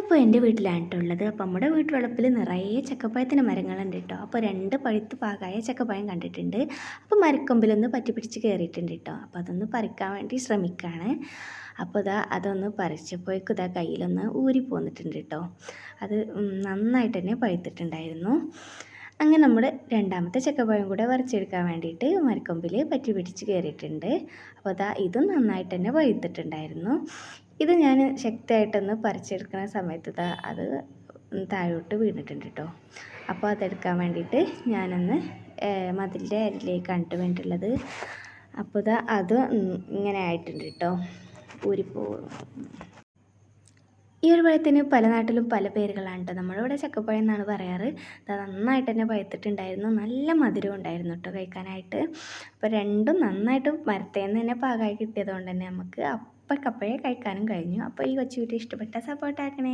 ഇപ്പോൾ എൻ്റെ വീട്ടിലാണ് ട്ടോ ഉള്ളത്. അപ്പോൾ നമ്മുടെ വീട്ടുവളപ്പിൽ നിറയെ ചക്കപ്പഴത്തിൻ്റെ മരങ്ങളുണ്ട് കേട്ടോ. അപ്പോൾ 2 പഴുത്ത് പാകമായ ചക്കപ്പഴം കണ്ടിട്ടുണ്ട്. അപ്പോൾ മരക്കൊമ്പിലൊന്ന് പറ്റിപ്പിടിച്ച് കയറിയിട്ടുണ്ട് കേട്ടോ. അപ്പോൾ അതൊന്ന് പറിക്കാൻ വേണ്ടി ശ്രമിക്കുകയാണ്. അപ്പോൾ അതൊന്ന് പറിച്ചപ്പോഴേക്കും കയ്യിലൊന്ന് ഊരി പോന്നിട്ടുണ്ട് കേട്ടോ. അത് നന്നായിട്ട് തന്നെ പഴുത്തിട്ടുണ്ടായിരുന്നു. അങ്ങനെ നമ്മുടെ രണ്ടാമത്തെ ചക്കപ്പഴം കൂടെ പറിച്ചെടുക്കാൻ വേണ്ടിയിട്ട് മരക്കൊമ്പിൽ പറ്റി പിടിച്ച് കയറിയിട്ടുണ്ട്. അപ്പോൾ ഇതും നന്നായിട്ട് തന്നെ പഴുത്തിട്ടുണ്ടായിരുന്നു. ഇത് ഞാൻ ശക്തിയായിട്ടൊന്ന് പറിച്ചെടുക്കുന്ന സമയത്ത് അത് താഴോട്ട് വീണിട്ടുണ്ട് കേട്ടോ. അപ്പോൾ അതെടുക്കാൻ വേണ്ടിയിട്ട് ഞാനൊന്ന് മതിലിൻ്റെ അരിയിലേക്കാണ് ട്ടോ വേണ്ടിയിട്ടുള്ളത്. അപ്പോൾ അത് ഇങ്ങനെ ആയിട്ടുണ്ട് കേട്ടോ. ഊരിപ്പോവും. ഈ ഒരു പഴത്തിന് പല നാട്ടിലും പല പേരുകളാണ് കേട്ടോ. നമ്മളിവിടെ ചക്കപ്പഴം എന്നാണ് പറയാറ്. അത് നന്നായിട്ട് തന്നെ പഴുത്തിട്ടുണ്ടായിരുന്നു. നല്ല മധുരം ഉണ്ടായിരുന്നു കേട്ടോ കഴിക്കാനായിട്ട്. അപ്പോൾ രണ്ടും നന്നായിട്ട് മരത്തേന്ന് തന്നെ പാകമായി കിട്ടിയത് കൊണ്ട് തന്നെ നമുക്ക് അപ്പഴേ കഴിക്കാനും കഴിഞ്ഞു. അപ്പോൾ ഈ കൊച്ചു വീഡിയോ ഇഷ്ടപ്പെട്ട സപ്പോർട്ട് ആക്കണേ.